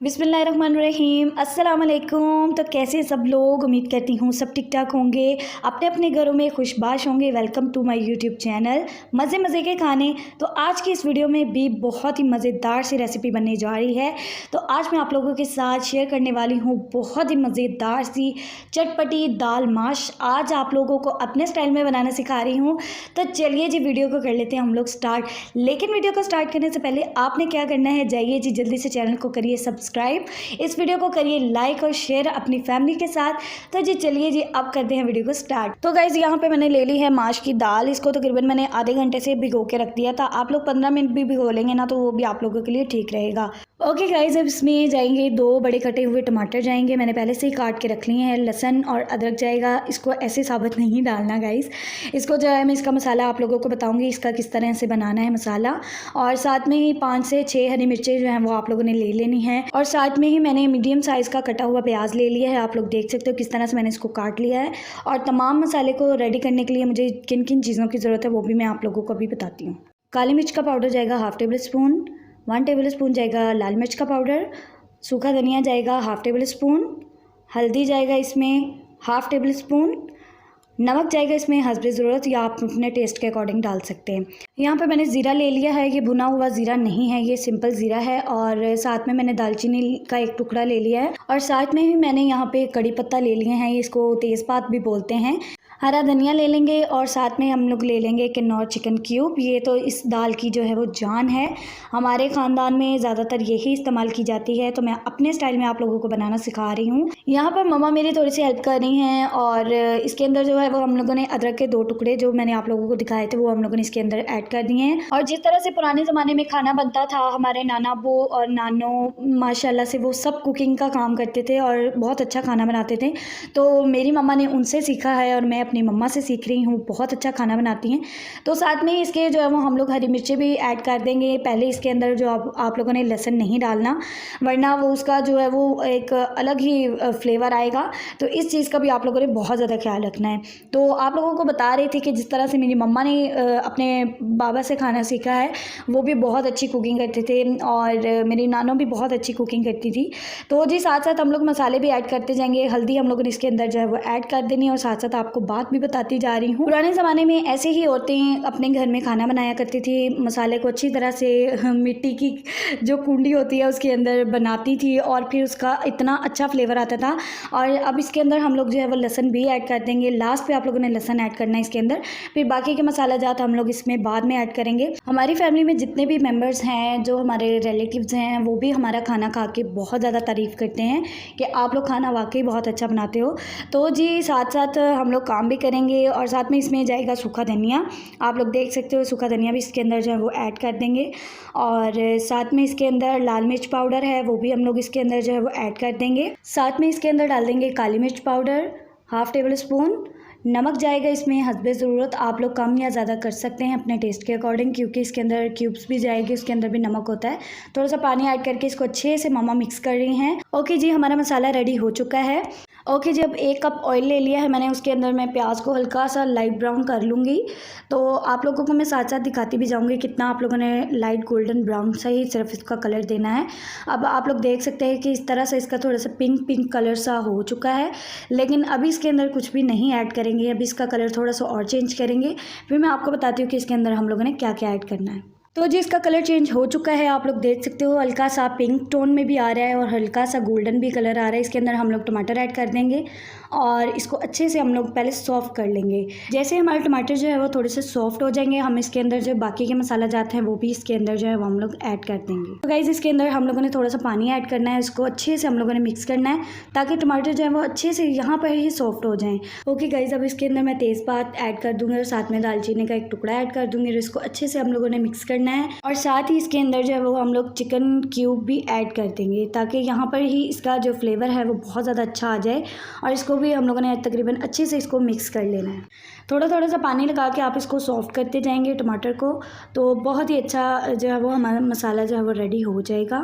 बिस्मिल्लाहिर्रहमानिर्रहीम अस्सलाम वालेकुम। तो कैसे सब लोग, उम्मीद करती हूँ सब ठीक ठाक होंगे, अपने अपने घरों में खुशबाश होंगे। Welcome to my YouTube channel मज़े मज़े के खाने। तो आज की इस वीडियो में भी बहुत ही मज़ेदार सी रेसिपी बनने जा रही है। तो आज मैं आप लोगों के साथ शेयर करने वाली हूँ बहुत ही मज़ेदार सी चटपटी दाल माश। आज आप लोगों को अपने स्टाइल में बनाना सिखा रही हूँ। तो चलिए जी वीडियो को कर लेते हैं हम लोग स्टार्ट। लेकिन वीडियो को स्टार्ट करने से पहले आपने क्या करना है, जाइए जी जल्दी से चैनल को करिए सब्सक्राइब, इस वीडियो को करिए लाइक और शेयर अपनी फैमिली के साथ। तो जी चलिए जी अब करते हैं वीडियो को स्टार्ट। तो गाइज यहाँ पे मैंने ले ली है माश की दाल। इसको तकरीबन मैंने आधे घंटे से भिगो के रख दिया था। आप लोग 15 मिनट भी भिगो लेंगे ना तो वो भी आप लोगों के लिए ठीक रहेगा। ओके गाइज, अब इसमें जाएंगे 2 बड़े कटे हुए टमाटर जाएंगे, मैंने पहले से ही काट के रख लिए हैं। लहसुन और अदरक जाएगा। इसको ऐसे साबुत नहीं डालना गाइज। इसको जो है मैं इसका मसाला आप लोगों को बताऊंगी इसका किस तरह से बनाना है मसाला। और साथ में ही 5 से 6 हरी मिर्चें जो हैं वो आप लोगों ने ले लेनी है। और साथ में ही मैंने मीडियम साइज़ का कटा हुआ प्याज ले लिया है। आप लोग देख सकते हो किस तरह से मैंने इसको काट लिया है। और तमाम मसाले को रेडी करने के लिए मुझे किन किन चीज़ों की ज़रूरत है वो भी मैं आप लोगों को अभी बताती हूँ। काली मिर्च का पाउडर जाएगा ½ टेबल स्पून, 1 टेबल स्पून जाएगा लाल मिर्च का पाउडर, सूखा धनिया जाएगा ½ टेबल स्पून, हल्दी जाएगा इसमें ½ टेबल स्पून, नमक जाएगा इसमें हस्बे ज़रूरत या आप अपने टेस्ट के अकॉर्डिंग डाल सकते हैं। यहाँ पे मैंने ज़ीरा ले लिया है। ये भुना हुआ ज़ीरा नहीं है, ये सिंपल ज़ीरा है। और साथ में मैंने दालचीनी का एक टुकड़ा ले लिया है। और साथ में ही मैंने यहाँ पे कड़ी पत्ता ले लिए हैं, इसको तेज़पात भी बोलते हैं। हरा धनिया ले लेंगे और साथ में हम लोग ले लेंगे किन्नौर चिकन क्यूब। ये तो इस दाल की जो है वो जान है। हमारे ख़ानदान में ज़्यादातर यही इस्तेमाल की जाती है, तो मैं अपने स्टाइल में आप लोगों को बनाना सिखा रही हूँ। यहाँ पर मम्मा मेरी थोड़ी सी हेल्प कर रही हैं। और इसके अंदर जो है वो हम लोगों ने अदरक के 2 टुकड़े जो मैंने आप लोगों को दिखाए थे वो हम लोगों ने इसके अंदर ऐड कर दिए हैं। और जिस तरह से पुराने ज़माने में खाना बनता था, हमारे नाना अब्बू और नानो माशाल्लाह से वो सब कुकिंग का काम करते थे और बहुत अच्छा खाना बनाते थे। तो मेरी मम्मा ने उनसे सीखा है और मैं अपनी मम्मा से सीख रही हूँ। बहुत अच्छा खाना बनाती हैं। तो साथ में इसके जो है वो हम लोग हरी मिर्चें भी ऐड कर देंगे। पहले इसके अंदर जो आप लोगों ने लहसुन नहीं डालना, वरना वो उसका जो है वो एक अलग ही फ्लेवर आएगा। तो इस चीज़ का भी आप लोगों ने बहुत ज़्यादा ख्याल रखना है। तो आप लोगों को बता रही थी कि जिस तरह से मेरी मम्मा ने अपने बाबा से खाना सीखा है, वो भी बहुत अच्छी कुकिंग करते थे और मेरी नानो भी बहुत अच्छी कुकिंग करती थी। तो जी साथ साथ हम लोग मसाले भी ऐड करते जाएंगे। हल्दी हम लोगों ने इसके अंदर जो है वो ऐड कर देनी है। और साथ साथ आपको बात भी बताती जा रही हूँ, पुराने ज़माने में ऐसे ही औरतें अपने घर में खाना बनाया करती थी। मसाले को अच्छी तरह से मिट्टी की जो कुंडी होती है उसके अंदर बनाती थी और फिर उसका इतना अच्छा फ्लेवर आता था। और अब इसके अंदर हम लोग जो है वो लहसुन भी ऐड कर देंगे। लास्ट पे आप लोगों ने लहसुन ऐड करना है इसके अंदर। फिर बाकी के मसाला जात हम लोग इसमें बाद में ऐड करेंगे। हमारी फैमिली में जितने भी मेम्बर्स हैं, जो हमारे रिलेटिव्स हैं, वो भी हमारा खाना खा के बहुत ज़्यादा तारीफ़ करते हैं कि आप लोग खाना वाकई बहुत अच्छा बनाते हो। तो जी साथ साथ हम लोग काम भी करेंगे। और साथ में इसमें जाएगा सूखा धनिया। आप लोग देख सकते हो सूखा धनिया भी इसके अंदर जो है वो ऐड कर देंगे। और साथ में इसके अंदर लाल मिर्च पाउडर है, वो भी हम लोग इसके अंदर जो है वो ऐड कर देंगे। साथ में इसके अंदर डाल देंगे काली मिर्च पाउडर ½ टेबल स्पून। नमक जाएगा इसमें हस्बे ज़रूरत, आप लोग कम या ज़्यादा कर सकते हैं अपने टेस्ट के अकॉर्डिंग, क्योंकि इसके अंदर क्यूब्स भी जाएगी, उसके अंदर भी नमक होता है। थोड़ा सा पानी ऐड करके इसको अच्छे से मम्मा मिक्स कर रही हैं। ओके जी, हमारा मसाला रेडी हो चुका है। ओके जी, अब 1 कप ऑयल ले लिया है मैंने। उसके अंदर मैं प्याज को हल्का सा लाइट ब्राउन कर लूँगी। तो आप लोगों को मैं साथ साथ दिखाती भी जाऊँगी कितना आप लोगों ने लाइट गोल्डन ब्राउन सा ही सिर्फ इसका कलर देना है। अब आप लोग देख सकते हैं कि इस तरह से इसका थोड़ा सा पिंक पिंक कलर सा हो चुका है। लेकिन अभी इसके अंदर कुछ भी नहीं ऐड करेंगे, अभी इसका कलर थोड़ा सा और चेंज करेंगे। फिर मैं आपको बताती हूँ कि इसके अंदर हम लोगों ने क्या क्या ऐड करना है। तो जी इसका कलर चेंज हो चुका है, आप लोग देख सकते हो हल्का सा पिंक टोन में भी आ रहा है और हल्का सा गोल्डन भी कलर आ रहा है। इसके अंदर हम लोग टमाटर ऐड कर देंगे और इसको अच्छे से हम लोग पहले सॉफ्ट कर लेंगे। जैसे हमारे टमाटर जो है वो थोड़े से सॉफ्ट हो जाएंगे, हम इसके अंदर जो बाकी के मसाला जाते हैं वो भी इसके अंदर जो है वो हम लोग ऐड कर देंगे। तो गाइस इसके अंदर हम लोगों ने थोड़ा सा पानी ऐड करना है, इसको अच्छे से हम लोगों ने मिक्स करना है ताकि टमाटर जो है वो अच्छे से यहाँ पर ही सॉफ्ट हो जाएँ। ओके गाइस, अब इसके अंदर मैं तेज़पात ऐड कर दूँगी और साथ में दालचीनी का एक टुकड़ा ऐड कर दूँगी और इसको अच्छे से हम लोगों ने मिक्स करना है। और साथ ही इसके अंदर जो है वो हम लोग चिकन क्यूब भी ऐड कर देंगे ताकि यहाँ पर ही इसका जो फ्लेवर है वो बहुत ज़्यादा अच्छा आ जाए। और इसको भी हम लोगों ने तकरीबन अच्छे से इसको मिक्स कर लेना है। थोड़ा थोड़ा सा पानी लगा के आप इसको सॉफ्ट करते जाएंगे टमाटर को, तो बहुत ही अच्छा जो है वो हमारा मसाला जो है वो रेडी हो जाएगा।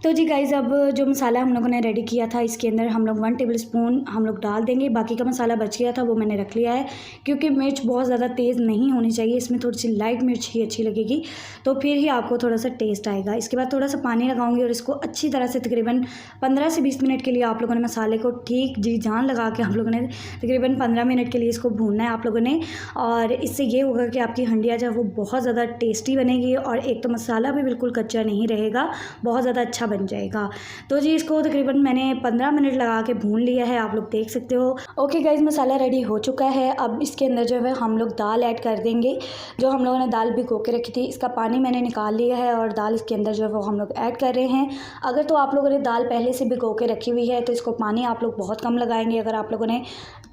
तो जी गाइज़, अब जो मसाला हम लोगों ने रेडी किया था इसके अंदर हम लोग 1 टेबलस्पून हम लोग डाल देंगे। बाकी का मसाला बच गया था वो मैंने रख लिया है, क्योंकि मिर्च बहुत ज़्यादा तेज़ नहीं होनी चाहिए, इसमें थोड़ी सी लाइट मिर्च ही अच्छी लगेगी, तो फिर ही आपको थोड़ा सा टेस्ट आएगा। इसके बाद थोड़ा सा पानी लगाऊंगी और इसको अच्छी तरह से तकरीबन 15 से 20 मिनट के लिए आप लोगों ने मसाले को ठीक जी जान लगा के हम लोगों ने तकरीबन 15 मिनट के लिए इसको भूनना है आप लोगों ने। और इससे ये होगा कि आपकी हंडिया जो है वो बहुत ज़्यादा टेस्टी बनेगी, और एक तो मसाला भी बिल्कुल कच्चा नहीं रहेगा, बहुत ज़्यादा अच्छा बन जाएगा। तो जी इसको तकरीबन मैंने 15 मिनट लगा के भून लिया है, आप लोग देख सकते हो। ओके गाइज़, मसाला रेडी हो चुका है। अब इसके अंदर जो है हम लोग दाल ऐड कर देंगे। जो हम लोगों ने दाल भिगो के रखी थी इसका पानी मैंने निकाल लिया है, और दाल इसके अंदर जो है वो हम लोग ऐड कर रहे हैं। अगर तो आप लोगों ने दाल पहले से भिगो के रखी हुई है तो इसको पानी आप लोग बहुत कम लगाएंगे। अगर आप लोगों ने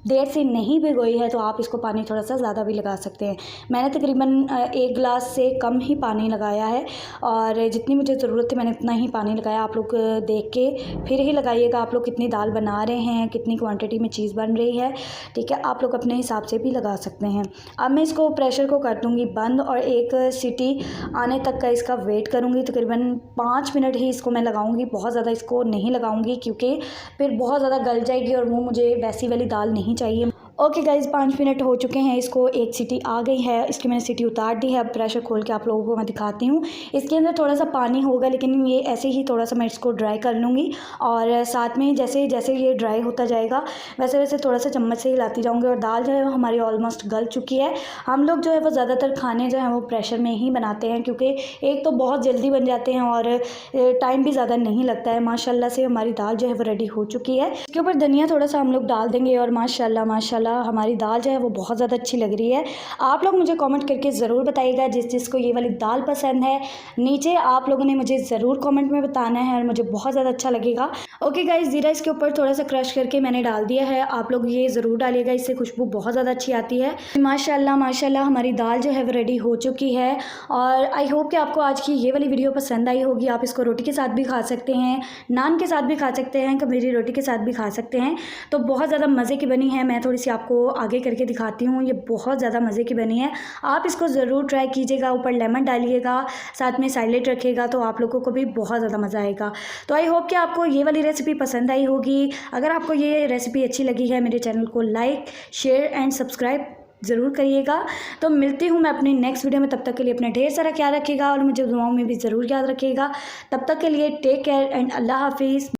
देर से नहीं भिगोई है तो आप इसको पानी थोड़ा सा ज़्यादा भी लगा सकते हैं। मैंने तकरीबन 1 गिलास से कम ही पानी लगाया है, और जितनी मुझे ज़रूरत थी मैंने उतना ही पानी लगाया। आप लोग देख के फिर ही लगाइएगा, आप लोग कितनी दाल बना रहे हैं, कितनी क्वांटिटी में चीज़ बन रही है, ठीक है। आप लोग अपने हिसाब से भी लगा सकते हैं। अब मैं इसको प्रेशर को कर दूँगी बंद, और एक सीटी आने तक का इसका वेट करूँगी। तकरीबन 5 मिनट ही इसको मैं लगाऊँगी, बहुत ज़्यादा इसको नहीं लगाऊँगी, क्योंकि फिर बहुत ज़्यादा गल जाएगी और वो मुझे वैसी वाली दाल नहीं चाहिए। ओके गाइज़, 5 मिनट हो चुके हैं, इसको एक सीटी आ गई है, इसकी मैंने सीटी उतार दी है। अब प्रेशर खोल के आप लोगों को मैं दिखाती हूँ। इसके अंदर थोड़ा सा पानी होगा, लेकिन ये ऐसे ही थोड़ा सा मैं इसको ड्राई कर लूँगी, और साथ में जैसे जैसे ये ड्राई होता जाएगा वैसे वैसे थोड़ा सा चम्मच से हिलाती जाऊँगी। और दाल जो है हमारी ऑलमोस्ट गल चुकी है। हम लोग जो है वो ज़्यादातर खाने जो है वो प्रेशर में ही बनाते हैं, क्योंकि एक तो बहुत जल्दी बन जाते हैं और टाइम भी ज़्यादा नहीं लगता है। माशाल्लाह से हमारी दाल जो है वो रेडी हो चुकी है। इसके ऊपर धनिया थोड़ा सा हम लोग डाल देंगे, और माशाल्लाह माशाल्लाह हमारी दाल जो है वो बहुत ज़्यादा अच्छी लग रही है। आप लोग मुझे कमेंट करके ज़रूर बताइएगा जिसको ये वाली दाल पसंद है। नीचे आप लोगों ने मुझे ज़रूर कमेंट में बताना है, और मुझे बहुत ज़्यादा अच्छा लगेगा। ओके गाइस, ज़ीरा इसके ऊपर थोड़ा सा क्रश करके मैंने डाल दिया है, आप लोग ये ज़रूर डालिएगा, इससे खुशबू बहुत ज़्यादा अच्छी आती है। माशाल्लाह माशाल्लाह हमारी दाल जो है वो रेडी हो चुकी है, और आई होप कि आपको आज की ये वाली वीडियो पसंद आई होगी। आप इसको रोटी के साथ भी खा सकते हैं, नान के साथ भी खा सकते हैं, कबीरी रोटी के साथ भी खा सकते हैं। तो बहुत ज़्यादा मज़े की बनी है। मैं थोड़ी सी आपको आगे करके दिखाती हूँ, ये बहुत ज़्यादा मज़े की बनी है। आप इसको ज़रूर ट्राई कीजिएगा, ऊपर लेमन डालिएगा, साथ में सैलेड रखिएगा, तो आप लोगों को भी बहुत ज़्यादा मज़ा आएगा। तो आई होप कि आपको ये वाली रेसिपी पसंद आई होगी। अगर आपको ये रेसिपी अच्छी लगी है, मेरे चैनल को लाइक शेयर एंड सब्सक्राइब ज़रूर करिएगा। तो मिलती हूँ मैं अपनी नेक्स्ट वीडियो में, तब तक के लिए अपना ढेर सारा ख्याल रखिएगा, और मुझे दुआओं में भी ज़रूर याद रखिएगा। तब तक के लिए टेक केयर एंड अल्लाह हाफिज़।